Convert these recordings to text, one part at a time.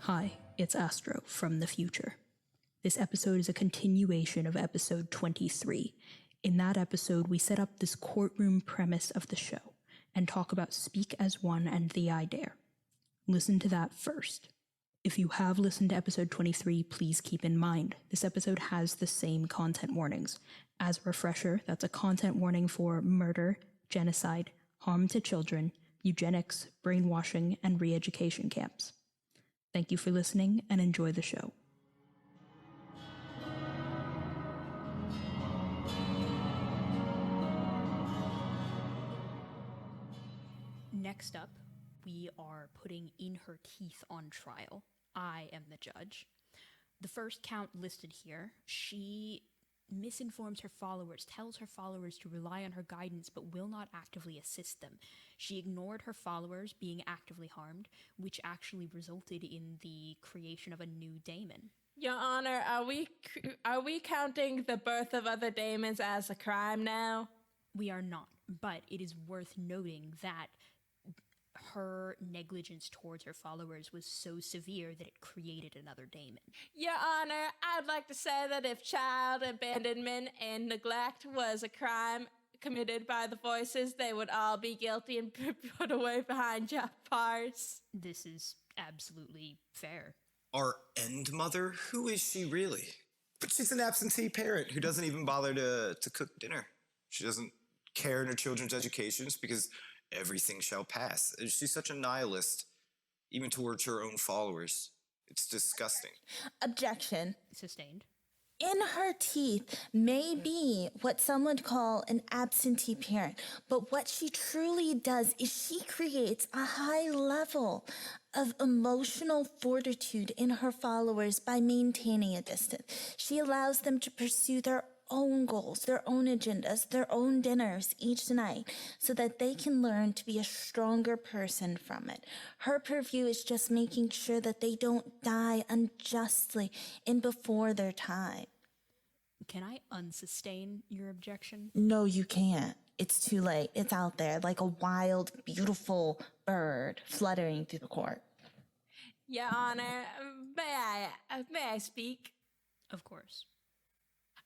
Hi, it's Astro from the future. This episode is a continuation of episode 23. In that episode, we set up this courtroom premise of the show and talk about Speak as One and the I Dare. Listen to that first. If you have listened to episode 23, please keep in mind, this episode has the same content warnings. As a refresher, that's a content warning for murder, genocide, harm to children, eugenics, brainwashing, and re-education camps. Thank you for listening and enjoy the show. Next up, we are putting In Her Teeth on trial. I am the judge. The first count listed here, she misinforms her followers, tells her followers to rely on her guidance, but will not actively assist them. She ignored her followers being actively harmed, which actually resulted in the creation of a new daemon. Your Honor, are we counting the birth of other daemons as a crime now? We are not, but it is worth noting that her negligence towards her followers was so severe that it created another daemon. Your Honor, I'd like to say that if child abandonment and neglect was a crime committed by the Voices, they would all be guilty and put away behind bars. This is absolutely fair. Our end mother? Who is she really? But she's an absentee parent who doesn't even bother to cook dinner. She doesn't care in her children's educations because everything shall pass. She's such a nihilist, even towards her own followers. It's disgusting. Objection. Sustained. In Her Teeth may be what some would call an absentee parent, but what she truly does is she creates a high level of emotional fortitude in her followers by maintaining a distance. She allows them to pursue their own goals, their own agendas, their own dinners each night so that they can learn to be a stronger person from it. Her purview is just making sure that they don't die unjustly and before their time. Can I unsustain your objection? No, you can't. It's too late. It's out there like a wild, beautiful bird fluttering through the court. Your Honor, may I speak? Of course.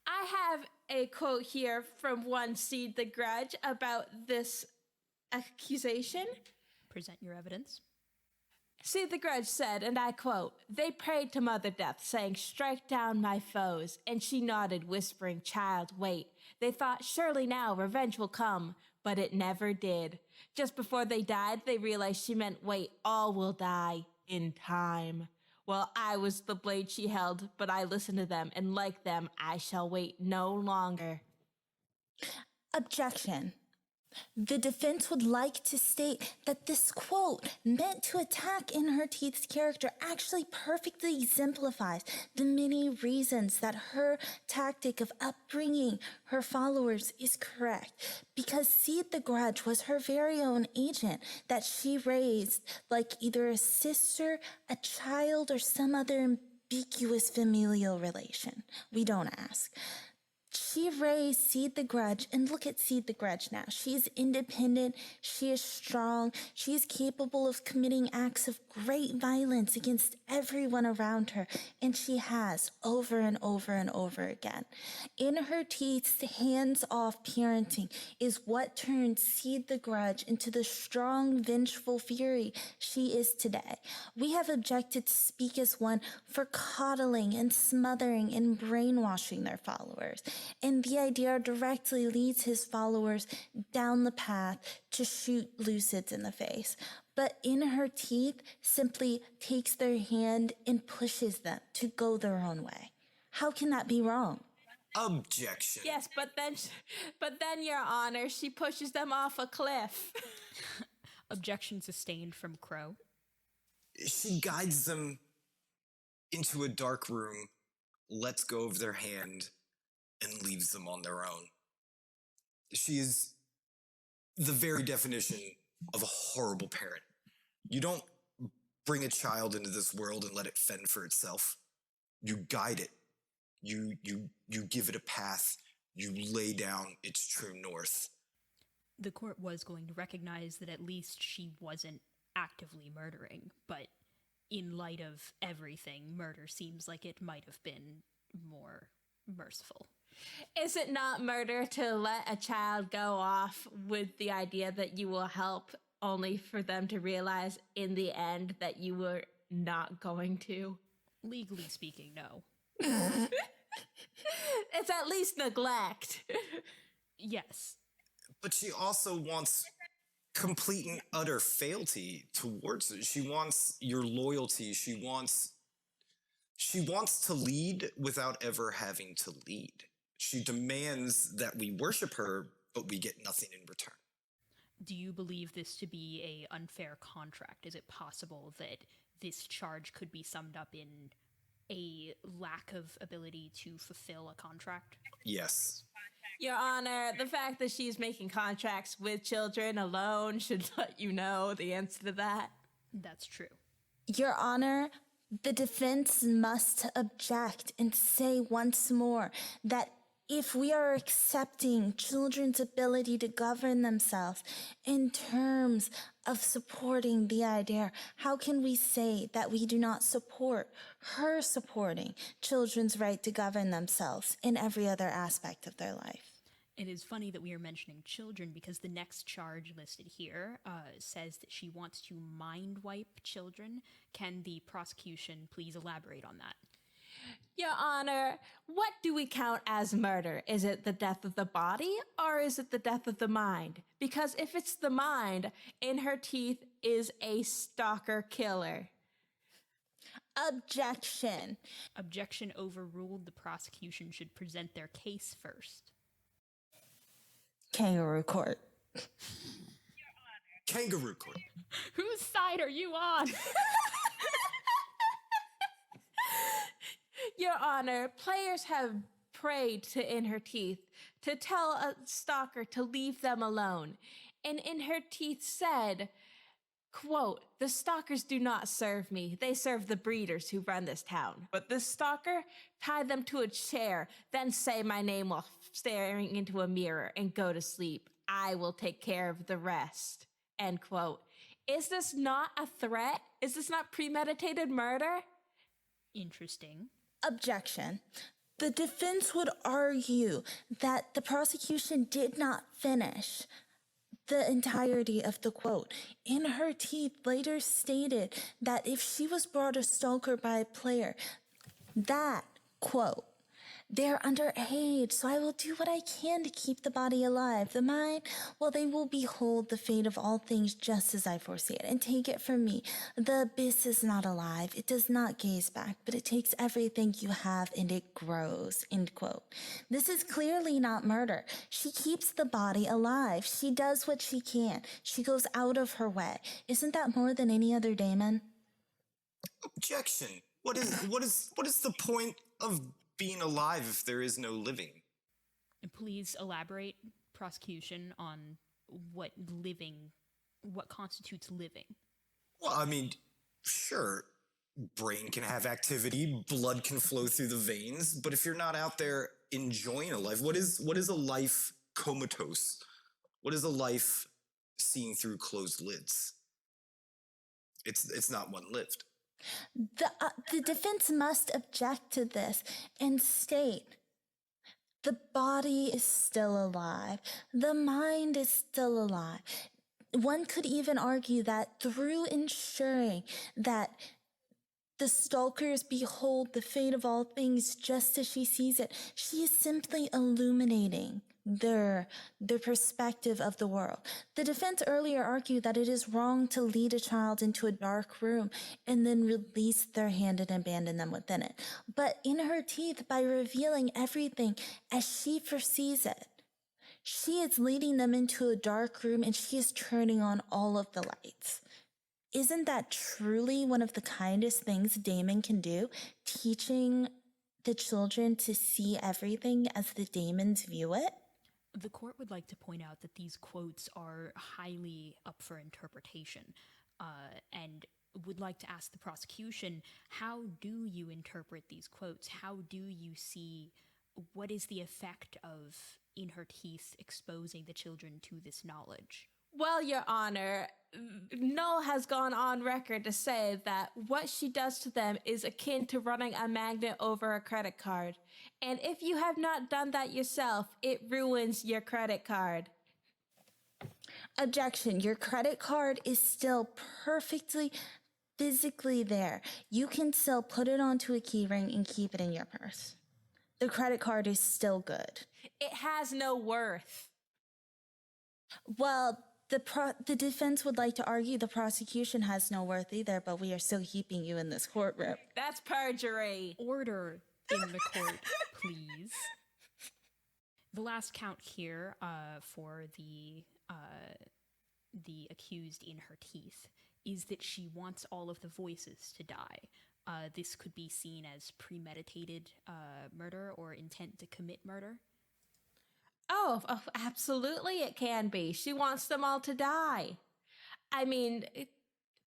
I have a quote here from one SEED-THE-GRUDGE about this accusation. Present your evidence. SEED-THE-GRUDGE said, and I quote, "They prayed to Mother Death, saying, 'Strike down my foes.' And she nodded, whispering, 'Child, wait.' They thought, surely now revenge will come, but it never did. Just before they died, they realized she meant, wait, all will die in time. Well, I was the blade she held, but I listened to them, and like them, I shall wait no longer." Objection. The defense would like to state that this quote, meant to attack In Her Teeth's character, actually perfectly exemplifies the many reasons that her tactic of upbringing her followers is correct. Because SEED-THE-GRUDGE was her very own agent that she raised like either a sister, a child, or some other ambiguous familial relation. We don't ask. She raised SEED-THE-GRUDGE, and look at SEED-THE-GRUDGE now. She is independent, she is strong, she is capable of committing acts of great violence against everyone around her, and she has over and over and over again. In Her Teeth's hands-off parenting is what turned SEED-THE-GRUDGE into the strong, vengeful fury she is today. We have objected to Speak as One for coddling and smothering and brainwashing their followers. And the idea directly leads his followers down the path to shoot Lucids in the face. But In Her Teeth simply takes their hand and pushes them to go their own way. How can that be wrong? Objection. Yes, but then, Your Honor, she pushes them off a cliff. Objection sustained from Crow. She guides them into a dark room, lets go of their hand, and leaves them on their own. She is the very definition of a horrible parent. You don't bring a child into this world and let it fend for itself. You guide it. You give it a path. You lay down its true north. The court was going to recognize that at least she wasn't actively murdering, but in light of everything, murder seems like it might have been more merciful. Is it not murder to let a child go off with the idea that you will help, only for them to realize in the end that you were not going to? Legally speaking, no. It's at least neglect. Yes. But she also wants complete and utter fealty towards it. She wants your loyalty. She wants to lead without ever having to lead. She demands that we worship her, but we get nothing in return. Do you believe this to be a unfair contract? Is it possible that this charge could be summed up in a lack of ability to fulfill a contract? Yes. Your Honor, the fact that she's making contracts with children alone should let you know the answer to that. That's true. Your Honor, the defense must object and say once more that if we are accepting children's ability to govern themselves in terms of supporting the idea, how can we say that we do not support her supporting children's right to govern themselves in every other aspect of their life? It is funny that we are mentioning children because the next charge listed here says that she wants to mind wipe children. Can the prosecution please elaborate on that? Your Honor, what do we count as murder? Is it the death of the body or is it the death of the mind? Because if it's the mind, in her teeth is a stalker killer. Objection. Objection overruled. The prosecution should present their case first. Kangaroo court. Kangaroo court. Whose side are you on? Your Honor, players have prayed to In Her Teeth to tell a stalker to leave them alone. And In Her Teeth said, quote, "The stalkers do not serve me. They serve the breeders who run this town. But this stalker, tie them to a chair, then say my name while staring into a mirror and go to sleep. I will take care of the rest." End quote. Is this not a threat? Is this not premeditated murder? Interesting. Objection. The defense would argue that the prosecution did not finish the entirety of the quote. In Her Teeth later stated that if she was brought a stalker by a player, that, quote, "They're underage, so I will do what I can to keep the body alive. The mind, well, they will behold the fate of all things just as I foresee it. And take it from me, the abyss is not alive. It does not gaze back, but it takes everything you have and it grows," end quote. This is clearly not murder. She keeps the body alive. She does what she can. She goes out of her way. Isn't that more than any other daemon? Objection. What is the point of being alive if there is no living? And please elaborate, prosecution, on what constitutes living. Well, I mean, sure, brain can have activity, blood can flow through the veins, but if you're not out there enjoying a life, what is a life comatose? What is a life seeing through closed lids? It's not one lived. The defense must object to this and state the body is still alive. The mind is still alive. One could even argue that through ensuring that the stalkers behold the fate of all things just as she sees it, she is simply illuminating their perspective of the world. The defense earlier argued that it is wrong to lead a child into a dark room and then release their hand and abandon them within it. But In Her Teeth, by revealing everything as she foresees it, she is leading them into a dark room and she is turning on all of the lights. Isn't that truly one of the kindest things Damon can do? Teaching the children to see everything as the daemons view it? The court would like to point out that these quotes are highly up for interpretation, and would like to ask the prosecution, how do you interpret these quotes? How do you see what is the effect of In Her Teeth exposing the children to this knowledge? Well, Your Honor, Noel has gone on record to say that what she does to them is akin to running a magnet over a credit card. And if you have not done that yourself, it ruins your credit card. Objection. Your credit card is still perfectly physically there. You can still put it onto a keyring and keep it in your purse. The credit card is still good. It has no worth. Well, the defense would like to argue the prosecution has no worth either, but we are still keeping you in this courtroom. That's perjury. Order in the court, please. The last count here for the accused in her teeth is that she wants all of the voices to die. This could be seen as premeditated murder or intent to commit murder. Oh, absolutely it can be. She wants them all to die. I mean,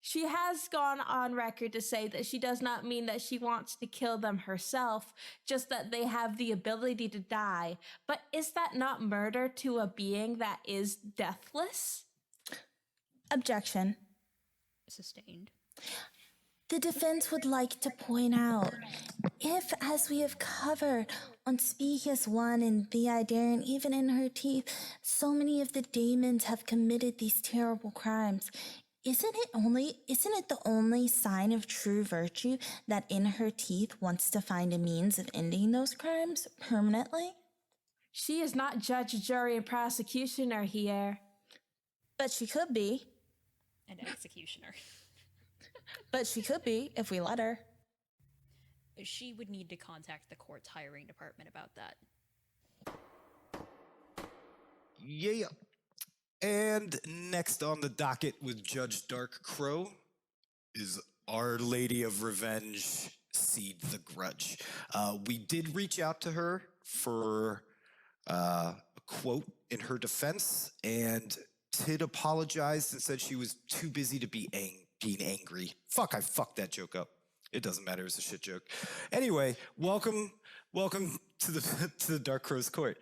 she has gone on record to say that she does not mean that she wants to kill them herself, just that they have the ability to die. But is that not murder to a being that is deathless? Objection. Sustained. The defense would like to point out, if, as we have covered on Speakus 1 and the idea, and even in her teeth, so many of the daimons have committed these terrible crimes, isn't it the only sign of true virtue that in her teeth wants to find a means of ending those crimes permanently? She is not judge, jury, and prosecutioner here. But she could be. An executioner. But she could be if we let her. She would need to contact the court's hiring department about that. Yeah. And next on the docket with Judge Dark Crow is Our Lady of Revenge, SEED-THE-GRUDGE. We did reach out to her for a quote in her defense, and Tid apologized and said she was too busy to be being angry. Fuck, I fucked that joke up. It doesn't matter, it's a shit joke. Anyway, welcome to the Dark Crow's court.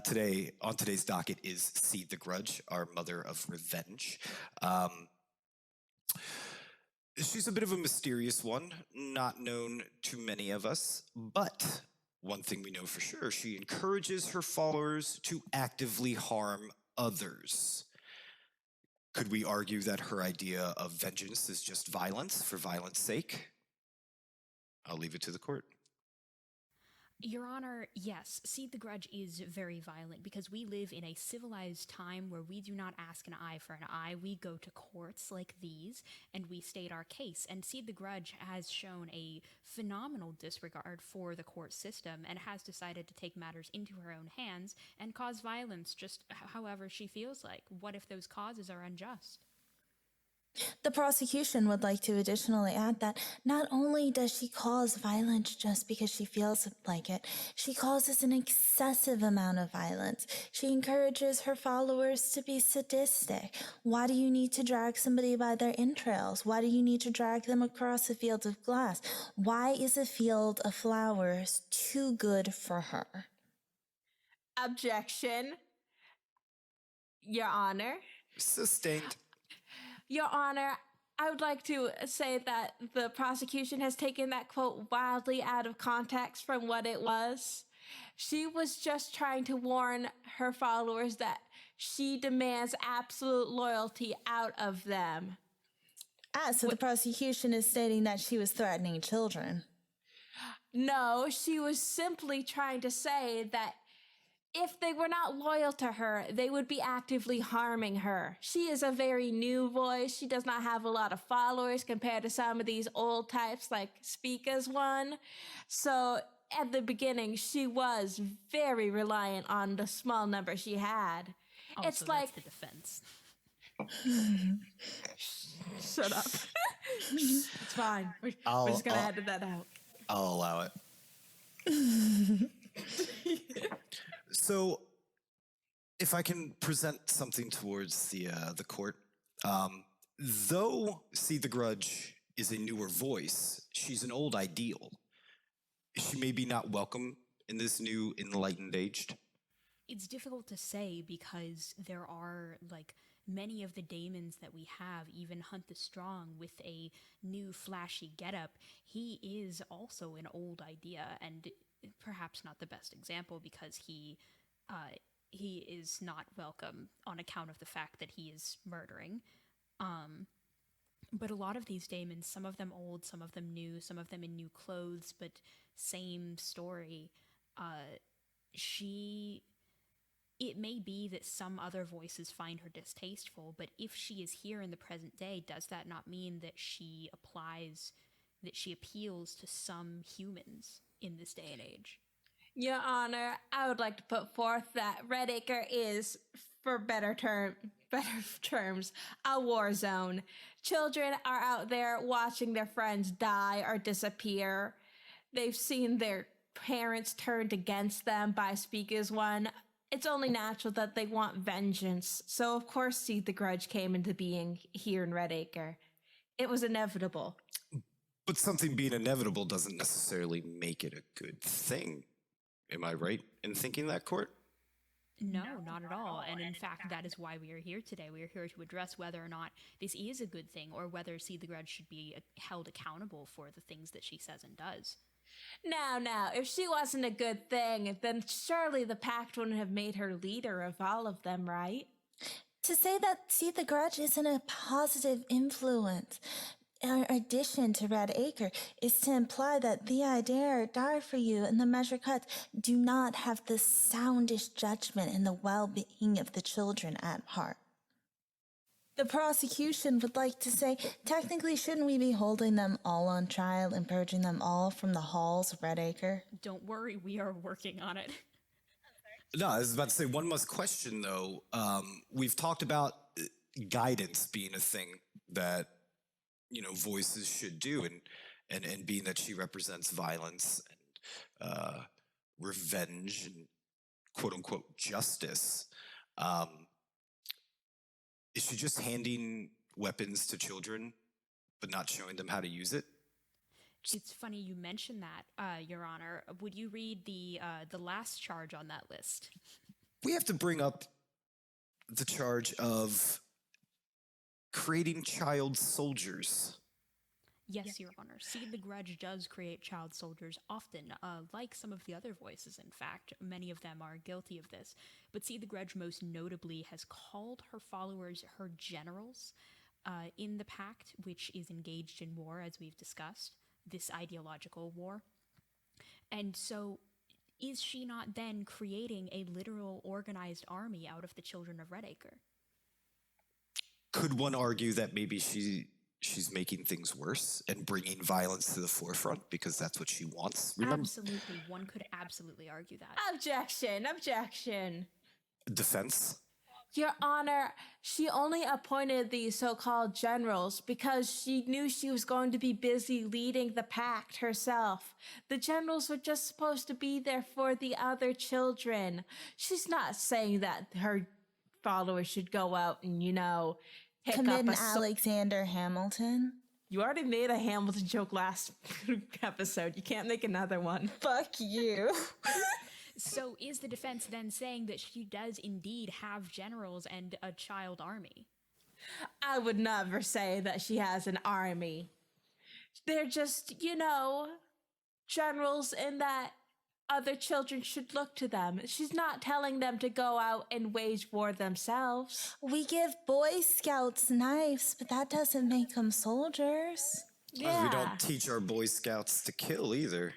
Today, on today's docket is SEED-THE-GRUDGE, our mother of revenge. She's a bit of a mysterious one, not known to many of us, but one thing we know for sure, she encourages her followers to actively harm others. Could we argue that her idea of vengeance is just violence for violence sake? I'll leave it to the court. Your Honor, yes, SEED-THE-GRUDGE is very violent because we live in a civilized time where we do not ask an eye for an eye. We go to courts like these and we state our case. And SEED-THE-GRUDGE has shown a phenomenal disregard for the court system and has decided to take matters into her own hands and cause violence just however she feels like. What if those causes are unjust? The prosecution would like to additionally add that not only does she cause violence just because she feels like it, she causes an excessive amount of violence. She encourages her followers to be sadistic. Why do you need to drag somebody by their entrails? Why do you need to drag them across a field of glass? Why is a field of flowers too good for her? Objection. Your Honor. Sustained. Your Honor, I would like to say that the prosecution has taken that quote wildly out of context from what it was. She was just trying to warn her followers that she demands absolute loyalty out of them. So the prosecution is stating that she was threatening children. No, she was simply trying to say that if they were not loyal to her, they would be actively harming her. She is a very new voice. She does not have a lot of followers compared to some of these old types like Speakus 1. So at the beginning, she was very reliant on the small number she had. Also, it's like that's the defense. Shut up. It's fine. We're just going to edit that out. I'll allow it. So, if I can present something towards the court, though SEED-THE-GRUDGE is a newer voice, she's an old ideal. She may be not welcome in this new enlightened age. It's difficult to say because there are, many of the daemons that we have, even Hunt the Strong with a new flashy getup, he is also an old idea, and perhaps not the best example because he is not welcome on account of the fact that he is murdering. But a lot of these daemons, some of them old, some of them new, some of them in new clothes, but same story. It may be that some other voices find her distasteful, but if she is here in the present day, does that not mean that she appeals to some humans in this day and age? Your Honor, I would like to put forth that Redacre is, for better terms, a war zone. Children are out there watching their friends die or disappear. They've seen their parents turned against them by Speaker's One. It's only natural that they want vengeance. So, of course, SEED-THE-GRUDGE came into being here in Redacre. It was inevitable. But something being inevitable doesn't necessarily make it a good thing. Am I right in thinking that, Court? No, not at all. And in fact, that is why we are here today. We are here to address whether or not this is a good thing, or whether SEED-THE-GRUDGE should be held accountable for the things that she says and does. Now, if she wasn't a good thing, then surely the pact wouldn't have made her leader of all of them, right? To say that SEED-THE-GRUDGE isn't a positive influence, our addition to Redacre, is to imply that the I Dare, Die For You, and the Measure Cuts do not have the soundest judgment in the well-being of the children at heart. The prosecution would like to say, technically, shouldn't we be holding them all on trial and purging them all from the halls of Redacre? Don't worry, we are working on it. No, I was about to say, one must question, though. We've talked about guidance being a thing that, voices should do, and being that she represents violence and revenge and quote-unquote justice. Is she just handing weapons to children, but not showing them how to use it? It's funny you mention that, Your Honor. Would you read the last charge on that list? We have to bring up the charge of creating child soldiers. Yes, Your Honor. SEED-THE-GRUDGE does create child soldiers often, like some of the other voices, in fact. Many of them are guilty of this. But SEED-THE-GRUDGE most notably has called her followers her generals in the pact, which is engaged in war, as we've discussed, this ideological war. And so is she not then creating a literal organized army out of the children of Redacre? Could one argue that maybe she's making things worse and bringing violence to the forefront because that's what she wants? Remember? Absolutely. One could absolutely argue that. Objection. Defense? Your Honor, she only appointed these so-called generals because she knew she was going to be busy leading the pact herself. The generals were just supposed to be there for the other children. She's not saying that her followers should go out and, pick Commit up an Alexander Hamilton? You already made a Hamilton joke last episode. You can't make another one. Fuck you. So is the defense then saying that she does indeed have generals and a child army? I would never say that she has an army. They're just, generals in that other children should look to them. She's not telling them to go out and wage war themselves. We give Boy Scouts knives, but that doesn't make them soldiers. We don't teach our Boy Scouts to kill either.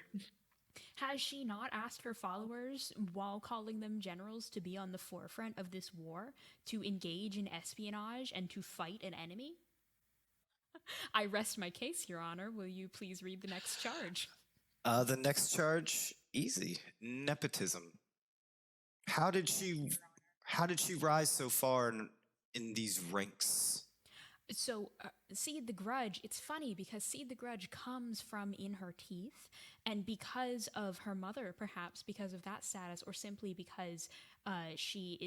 Has she not asked her followers, while calling them generals, to be on the forefront of this war, to engage in espionage and to fight an enemy? I rest my case, Your Honor. Will you please read the next charge? The next charge, easy. Nepotism. How did she rise so far in these ranks? So, SEED-THE-GRUDGE, it's funny because SEED-THE-GRUDGE comes from in her teeth, and because of her mother, perhaps because of that status, or simply because she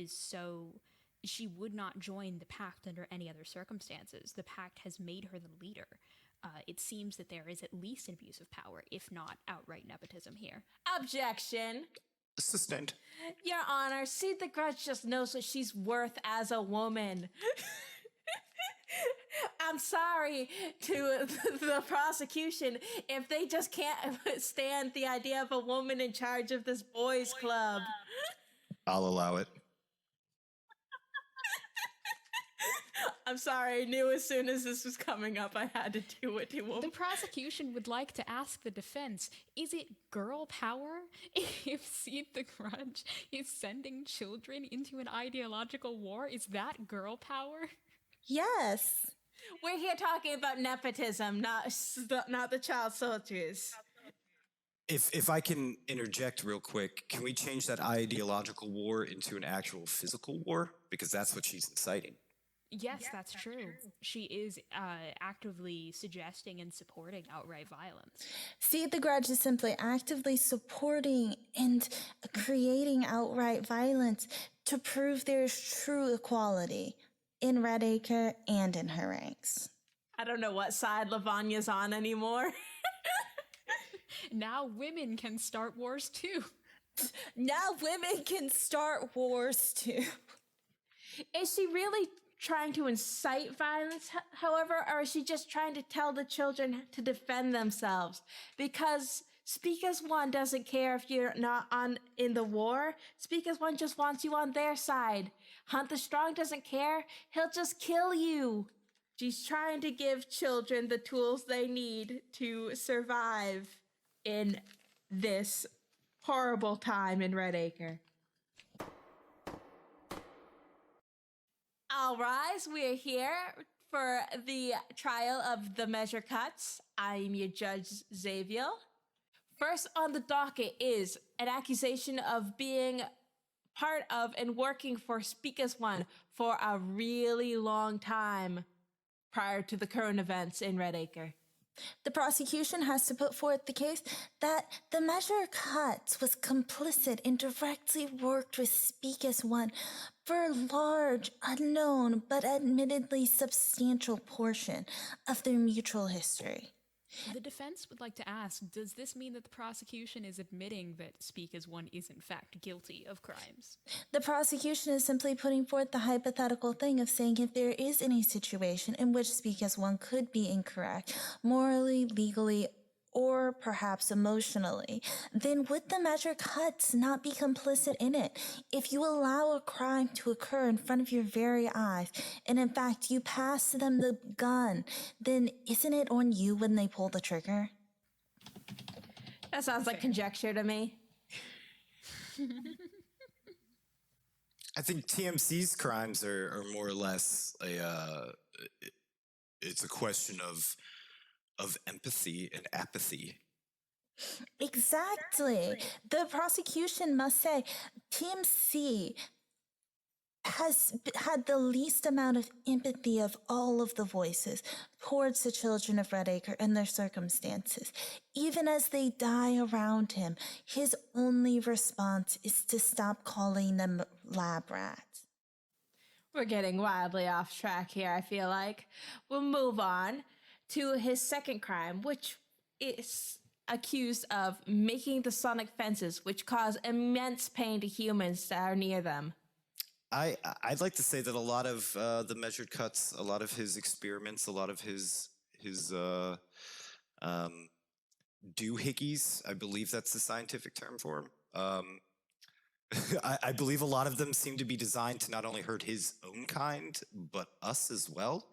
would not join the pact under any other circumstances. The pact has made her the leader. It seems that there is at least an abuse of power, if not outright nepotism here. Objection. Sustained. Your Honor, SEED-THE-GRUDGE just knows what she's worth as a woman. I'm sorry to the prosecution if they just can't stand the idea of a woman in charge of this boys' club. I'll allow it. I'm sorry, I knew as soon as this was coming up, I had to do it to him. The prosecution would like to ask the defense, is it girl power if SEED-THE-GRUDGE is sending children into an ideological war? Is that girl power? Yes. We're here talking about nepotism, not the child soldiers. If I can interject real quick, can we change that ideological war into an actual physical war? Because that's what she's inciting. Yes, that's true. She is actively suggesting and supporting outright violence. SEED-THE-GRUDGE is simply actively supporting and creating outright violence to prove there's true equality in Redacre and in her ranks. I don't know what side Lavanya's on anymore. Now women can start wars too. Now women can start wars too. Is she really trying to incite violence, however, or is she just trying to tell the children to defend themselves? Because Speak as One doesn't care if you're not in the war. Speak as One just wants you on their side. Hunt the Strong doesn't care. He'll just kill you. She's trying to give children the tools they need to survive in this horrible time in Redacre. All rise, we're here for the trial of the measure cuts. I'm your judge, xaviul. First on the docket is an accusation of being part of and working for Speak as One for a really long time prior to the current events in Redacre. The prosecution has to put forth the case that the measure cuts was complicit and directly worked with Speak as One for a large, unknown, but admittedly substantial portion of their mutual history. The defense would like to ask, does this mean that the prosecution is admitting that Speak as One is in fact guilty of crimes? The prosecution is simply putting forth the hypothetical thing of saying if there is any situation in which Speak as One could be incorrect, morally, legally, or perhaps emotionally, then would the measure cuts not be complicit in it? If you allow a crime to occur in front of your very eyes, and in fact you pass them the gun, then isn't it on you when they pull the trigger? That sounds like conjecture to me. I think TMC's crimes are more or less it's a question of empathy and apathy. Exactly. The prosecution must say TMC has had the least amount of empathy of all of the voices towards the children of Redacre and their circumstances. Even as they die around him, his only response is to stop calling them lab rats. We're getting wildly off track here, I feel like. We'll move on to his second crime, which is accused of making the sonic fences, which cause immense pain to humans that are near them. I'd like to say that a lot of the measured cuts, a lot of his experiments, a lot of his doohickeys, I believe that's the scientific term for him. I believe a lot of them seem to be designed to not only hurt his own kind, but us as well.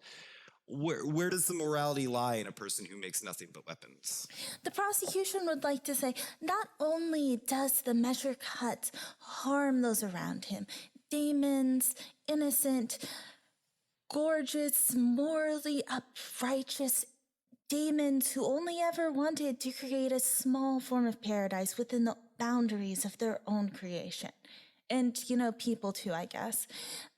Where does the morality lie in a person who makes nothing but weapons? The prosecution would like to say not only does the measure cut harm those around him, daimons, innocent, gorgeous, morally uprighteous daimons who only ever wanted to create a small form of paradise within the boundaries of their own creation. And, people too, I guess.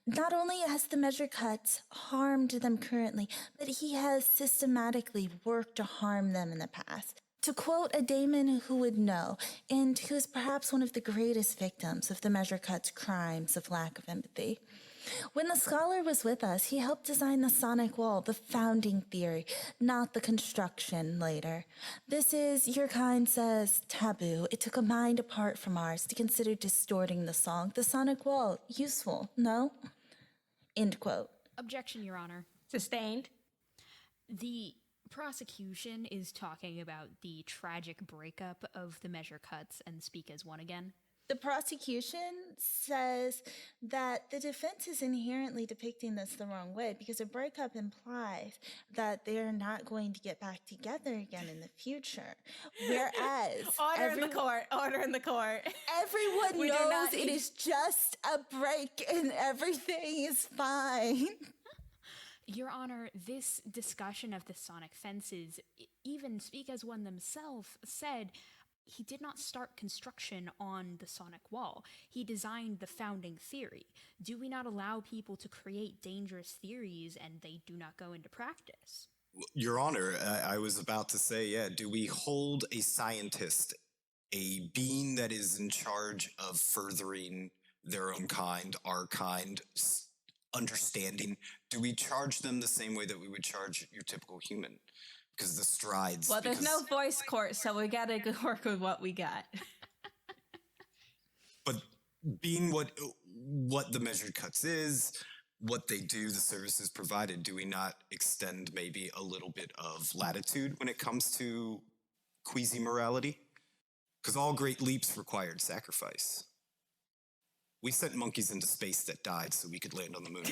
Not only has the measure cuts harmed them currently, but he has systematically worked to harm them in the past. To quote a daimon who would know, and who is perhaps one of the greatest victims of the measure cuts' crimes of lack of empathy, When the scholar was with us, he helped design the sonic wall, the founding theory, not the construction later. This is, your kind says, taboo. It took a mind apart from ours to consider distorting the song. The sonic wall, useful, no? End quote. Objection, Your Honor. Sustained. The prosecution is talking about the tragic breakup of the measure cuts and speak as one again. The prosecution says that the defense is inherently depicting this the wrong way because a breakup implies that they're not going to get back together again in the future. Whereas Order in the court. Order in the court. everyone knows it is just a break and everything is fine. Your Honor, this discussion of the sonic fences, even Speak as One themselves said he did not start construction on the sonic wall. He designed the founding theory. Do we not allow people to create dangerous theories and they do not go into practice? Your Honor, I was about to say, yeah, do we hold a scientist, a being that is in charge of furthering their own kind, our kind, understanding, do we charge them the same way that we would charge your typical human? Because the strides... Well, there's no voice court, so we gotta work with what we got. But being what the measured cuts is, what they do, the services provided, do we not extend maybe a little bit of latitude when it comes to quasi-morality? Because all great leaps required sacrifice. We sent monkeys into space that died so we could land on the moon.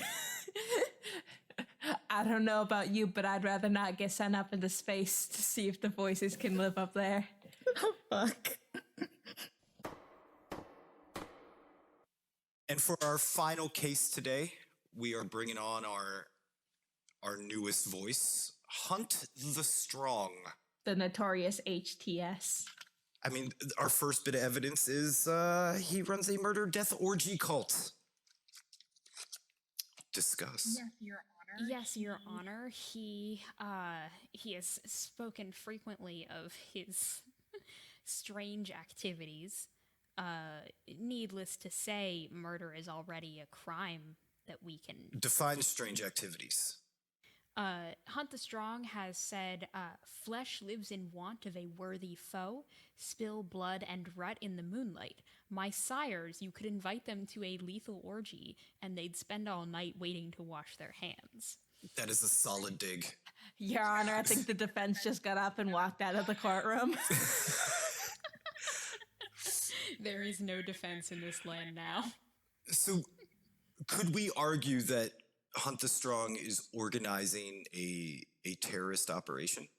I don't know about you, but I'd rather not get sent up into space to see if the voices can live up there. Oh, fuck. And for our final case today, we are bringing on our newest voice, Hunt the Strong. The notorious HTS. I mean, our first bit of evidence is he runs a murder-death orgy cult. Discuss. Yes, Your Honor. He has spoken frequently of his strange activities. Needless to say, murder is already a crime that we can... Define strange activities. Hunt the Strong has said, flesh lives in want of a worthy foe, spill blood and rut in the moonlight. My sires, you could invite them to a lethal orgy, and they'd spend all night waiting to wash their hands. That is a solid dig. Your Honor, I think the defense just got up and walked out of the courtroom. There is no defense in this land now. So, could we argue that Hunt the Strong is organizing a terrorist operation?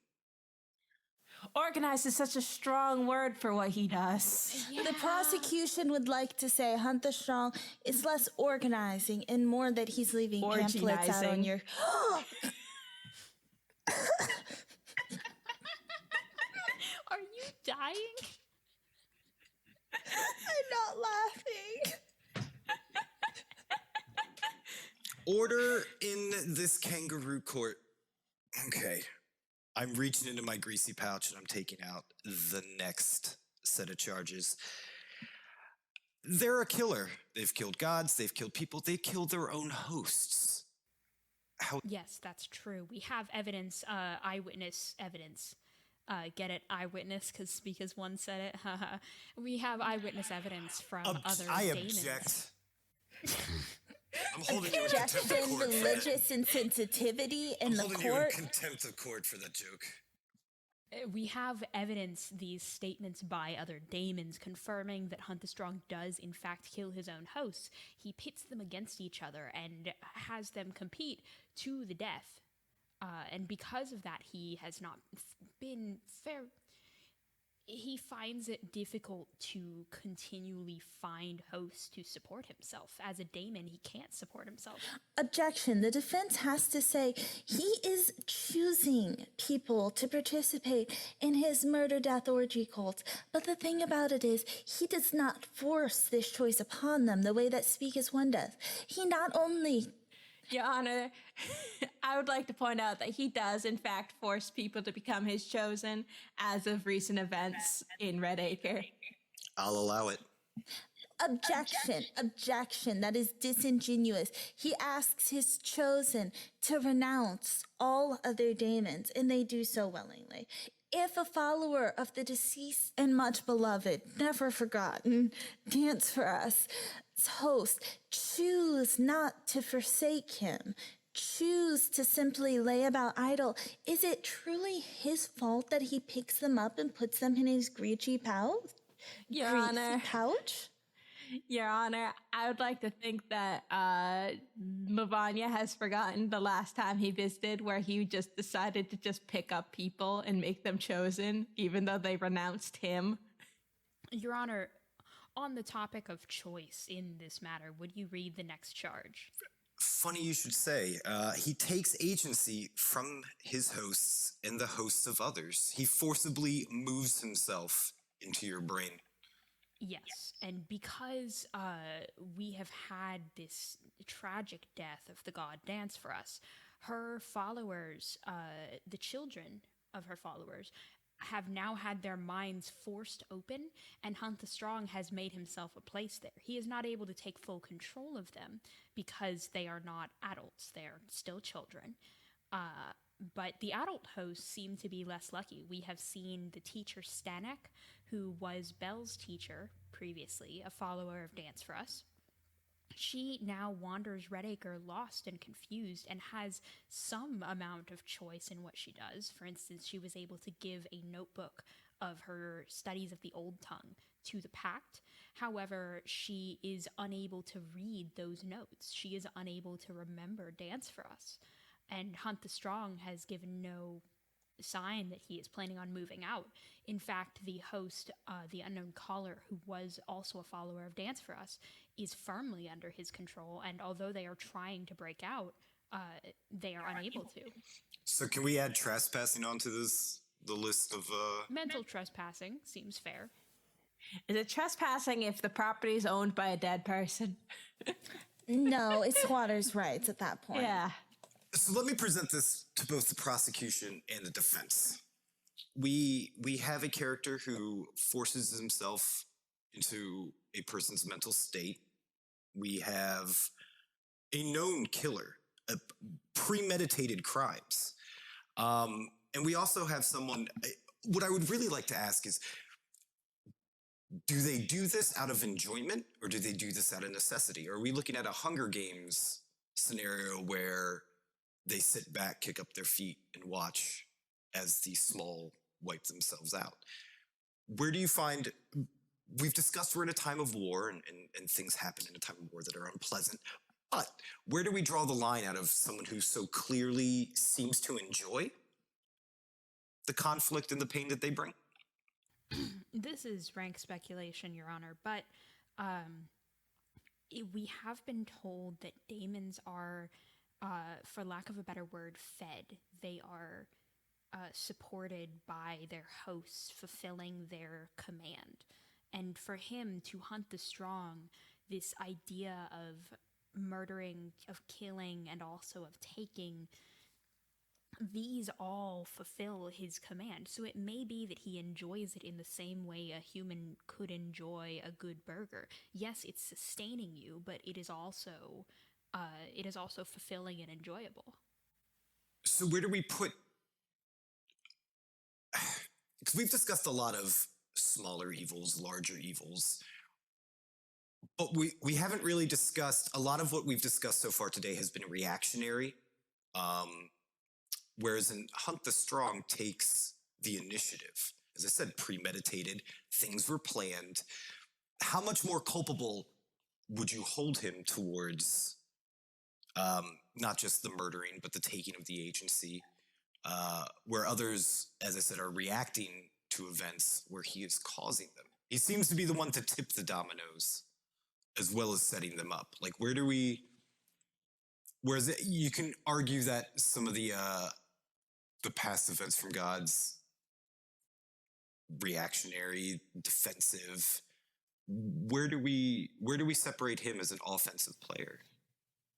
Organized is such a strong word for what he does. Yeah. The prosecution would like to say Hunt the Strong is less organizing and more that he's leaving pamphlets out on your... Are you dying? I'm not laughing. Order in this kangaroo court. Okay. I'm reaching into my greasy pouch and I'm taking out the next set of charges. They're a killer. They've killed gods, they've killed people, they killed their own hosts. How? Yes, that's true. We have evidence, eyewitness evidence. Get it, eyewitness, because Speak as One said it. We have eyewitness evidence from other daemons. Object. I'm holding you in contempt of Objection, court. religious insensitivity in the Holding you in court. contempt of court for that joke. We have evidence, these statements by other daemons, confirming that Hunt the Strong does in fact kill his own hosts. He pits them against each other and has them compete to the death. And because of that, he has not been fair. He finds it difficult to continually find hosts to support himself. As a daemon, he can't support himself. Objection. The defense has to say he is choosing people to participate in his murder-death orgy cult. But the thing about it is, he does not force this choice upon them the way that Speak as One does. He not only... Your Honor, I would like to point out that he does, in fact, force people to become his chosen as of recent events in Red Acre. I'll allow it. Objection. That is disingenuous. He asks his chosen to renounce all other daemons, and they do so willingly. If a follower of the deceased and much beloved, never forgotten, dance for us, host, choose not to forsake him, choose to simply lay about idle, is it truly his fault that he picks them up and puts them in his greasy pouch? Your Honor. Your Honor, I would like to think that Lavanya has forgotten the last time he visited where he just decided to just pick up people and make them chosen, even though they renounced him. Your Honor, on the topic of choice in this matter, would you read the next charge? Funny you should say. He takes agency from his hosts and the hosts of others. He forcibly moves himself into your brain. Yes, and because we have had this tragic death of the god Dance for us, her followers, the children of her followers, have now had their minds forced open, and Hunt the Strong has made himself a place there. He is not able to take full control of them because they are not adults. They are still children. But the adult hosts seem to be less lucky. We have seen the teacher Stanek, who was Belle's teacher previously, a follower of Dance for Us. She now wanders Redacre lost and confused and has some amount of choice in what she does. For instance, she was able to give a notebook of her studies of the Old Tongue to the Pact. However, she is unable to read those notes. She is unable to remember Dance for Us. And Hunt the Strong has given no sign that he is planning on moving out. In fact, the host, the unknown caller, who was also a follower of Dance for Us, is firmly under his control, and although they are trying to break out, they are unable to. So can we add trespassing onto the list of... Mental trespassing seems fair. Is it trespassing if the property is owned by a dead person? No, it's squatters' rights at that point. Yeah. So let me present this to both the prosecution and the defense. We have a character who forces himself into a person's mental state. We have a known killer, a premeditated crimes. And we also have someone, what I would really like to ask is, do they do this out of enjoyment or do they do this out of necessity? Are we looking at a Hunger Games scenario where they sit back, kick up their feet, and watch as the small wipe themselves out? Where do you find... We've discussed we're in a time of war, and things happen in a time of war that are unpleasant, but where do we draw the line out of someone who so clearly seems to enjoy the conflict and the pain that they bring? This is rank speculation, Your Honor, but we have been told that daemons are... for lack of a better word, fed. They are supported by their hosts, fulfilling their command. And for him to hunt the strong, this idea of murdering, of killing, and also of taking, these all fulfill his command. So it may be that he enjoys it in the same way a human could enjoy a good burger. Yes, it's sustaining you, but it is also fulfilling and enjoyable. So where do we put... Because we've discussed a lot of smaller evils, larger evils, but we haven't really discussed... A lot of what we've discussed so far today has been reactionary, whereas in Hunt the Strong takes the initiative. As I said, premeditated, things were planned. How much more culpable would you hold him towards... not just the murdering, but the taking of the agency, where others, as I said, are reacting to events where he is causing them? He seems to be the one to tip the dominoes, as well as setting them up. Like, where do we... Whereas you can argue that some of the past events from God's reactionary, defensive, where do we separate him as an offensive player?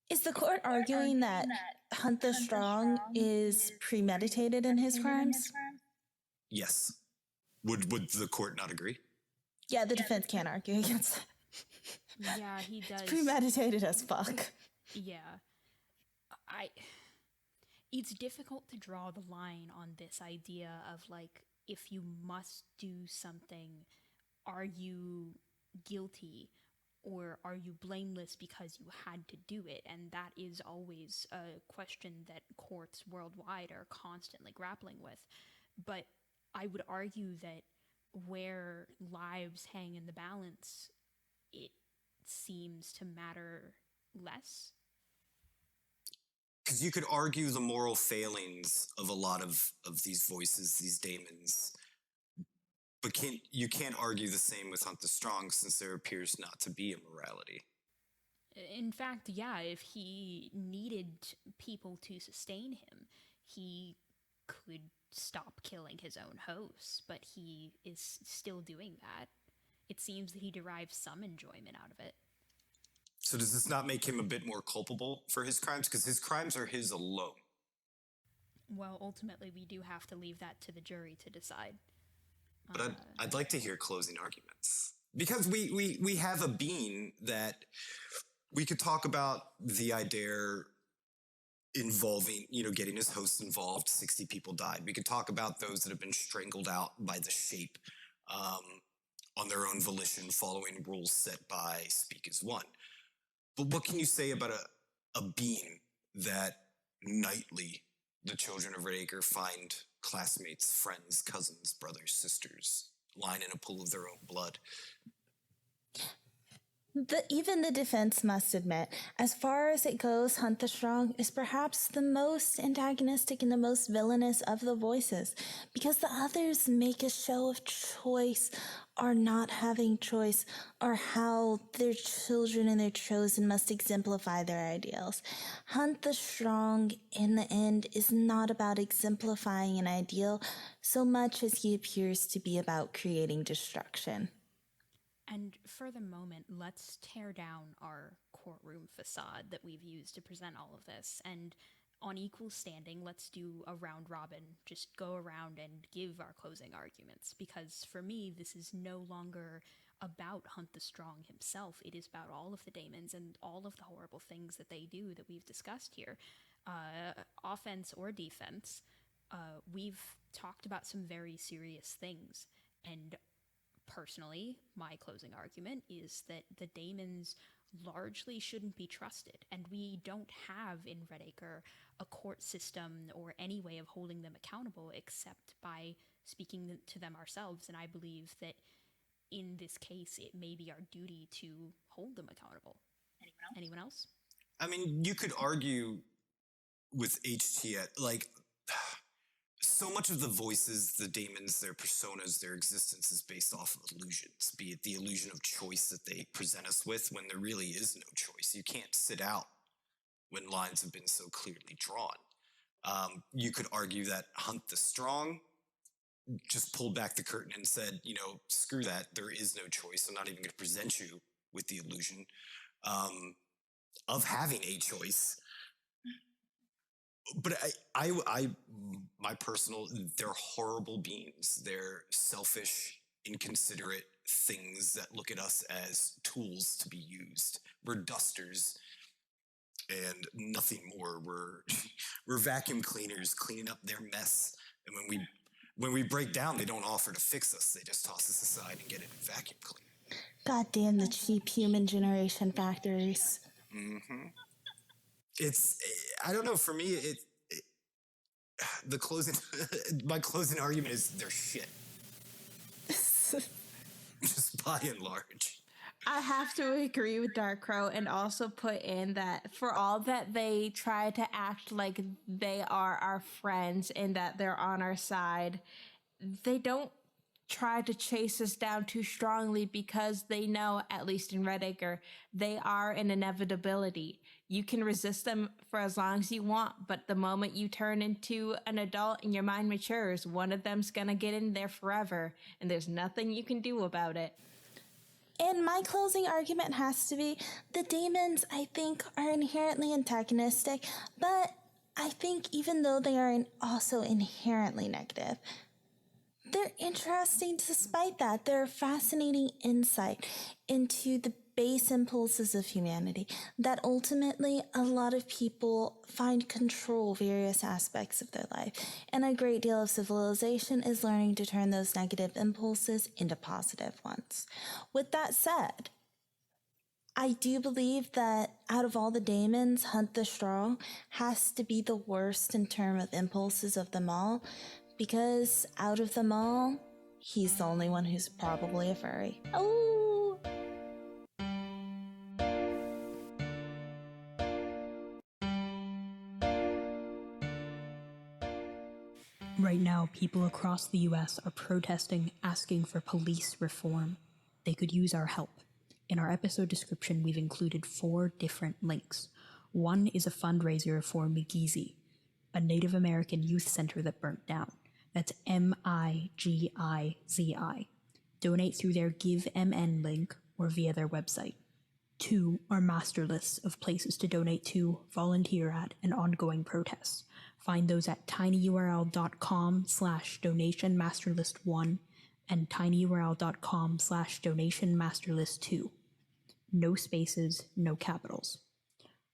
Is the court arguing that Hunt the Strong is premeditated in his crimes? Yes. Would the court not agree? Yeah, the defense can't argue against that. Yeah, he does. Premeditated as fuck. Yeah. It's difficult to draw the line on this idea of, like, if you must do something, are you guilty or are you blameless because you had to do it? And that is always a question that courts worldwide are constantly grappling with. But I would argue that where lives hang in the balance, it seems to matter less. Because you could argue the moral failings of a lot of these voices, these daemons, but you can't argue the same with Hunt the Strong, since there appears not to be a morality. In fact, yeah, if he needed people to sustain him, he could stop killing his own hosts, but he is still doing that. It seems that he derives some enjoyment out of it. So does this not make him a bit more culpable for his crimes? Because his crimes are his alone. Well, ultimately, we do have to leave that to the jury to decide. But I'd like to hear closing arguments. Because we have a being that we could talk about the idea involving, getting his hosts involved. 60 people died. We could talk about those that have been strangled out by the shape on their own volition, following rules set by Speak as One. But what can you say about a being that nightly the children of Redacre find classmates, friends, cousins, brothers, sisters, lying in a pool of their own blood? Even the defense must admit, as far as it goes, Hunt the Strong is perhaps the most antagonistic and the most villainous of the voices, because the others make a show of choice or not having choice, or how their children and their chosen must exemplify their ideals. Hunt the Strong, in the end, is not about exemplifying an ideal so much as he appears to be about creating destruction. And for the moment, let's tear down our courtroom facade that we've used to present all of this. And on equal standing, let's do a round robin, just go around and give our closing arguments. Because for me, this is no longer about Hunt the Strong himself. It is about all of the daemons and all of the horrible things that they do that we've discussed here. Offense or defense, we've talked about some very serious things. And personally, my closing argument is that the daemons largely shouldn't be trusted, and we don't have in Redacre a court system or any way of holding them accountable except by speaking to them ourselves, and I believe that in this case it may be our duty to hold them accountable. Anyone else? I mean, you could argue with HTS, like, so much of the voices, the daemons, their personas, their existence is based off of illusions, be it the illusion of choice that they present us with when there really is no choice. You can't sit out when lines have been so clearly drawn. You could argue that Hunt the Strong just pulled back the curtain and said, screw that, there is no choice. I'm not even going to present you with the illusion of having a choice. But my personal, they're horrible beings. They're selfish, inconsiderate things that look at us as tools to be used. We're dusters and nothing more. We're vacuum cleaners cleaning up their mess. And when we break down, they don't offer to fix us. They just toss us aside and get it vacuum clean. God damn the cheap human generation factories. Mm-hmm. I don't know, for me, my closing argument is they're shit. Just by and large. I have to agree with Dark Crow and also put in that for all that they try to act like they are our friends and that they're on our side, they don't try to chase us down too strongly because they know, at least in Redacre, they are an inevitability. You can resist them for as long as you want, but the moment you turn into an adult and your mind matures, one of them's gonna get in there forever, and there's nothing you can do about it. And my closing argument has to be, the daemons, I think, are inherently antagonistic, but I think even though they are also inherently negative, they're interesting despite that. They're a fascinating insight into the base impulses of humanity, that ultimately a lot of people find control various aspects of their life, and a great deal of civilization is learning to turn those negative impulses into positive ones. With that said, I do believe that out of all the daemons, Hunt the Strong has to be the worst in terms of impulses of them all, because out of them all, he's the only one who's probably a furry. Oh! Right now, people across the US are protesting, asking for police reform. They could use our help. In our episode description, we've included 4 different links. One is a fundraiser for Migizi, a Native American youth center that burnt down. That's MIGIZI. Donate through their GiveMN link or via their website. 2 are master lists of places to donate to, volunteer at, and ongoing protests. Find those at tinyurl.com/donationmasterlist1 and tinyurl.com/donationmasterlist2. No spaces, no capitals.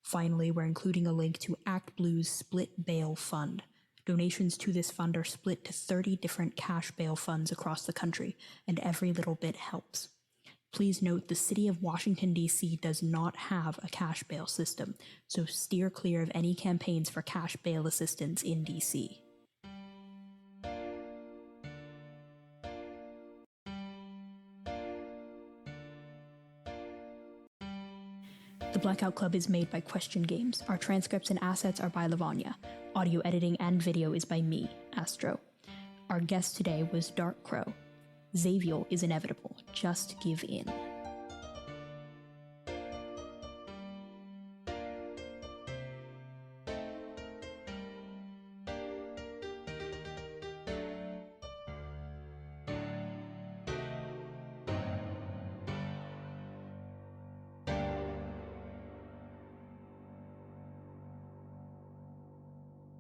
Finally, we're including a link to Act Blue's Split Bail Fund. Donations to this fund are split to 30 different cash bail funds across the country, and every little bit helps. Please note the city of Washington, D.C. does not have a cash bail system, so steer clear of any campaigns for cash bail assistance in D.C. The Blackout Club is made by Question Games. Our transcripts and assets are by Lavanya. Audio editing and video is by me, Astro. Our guest today was Dark Crow. Xaviul is inevitable. Just give in.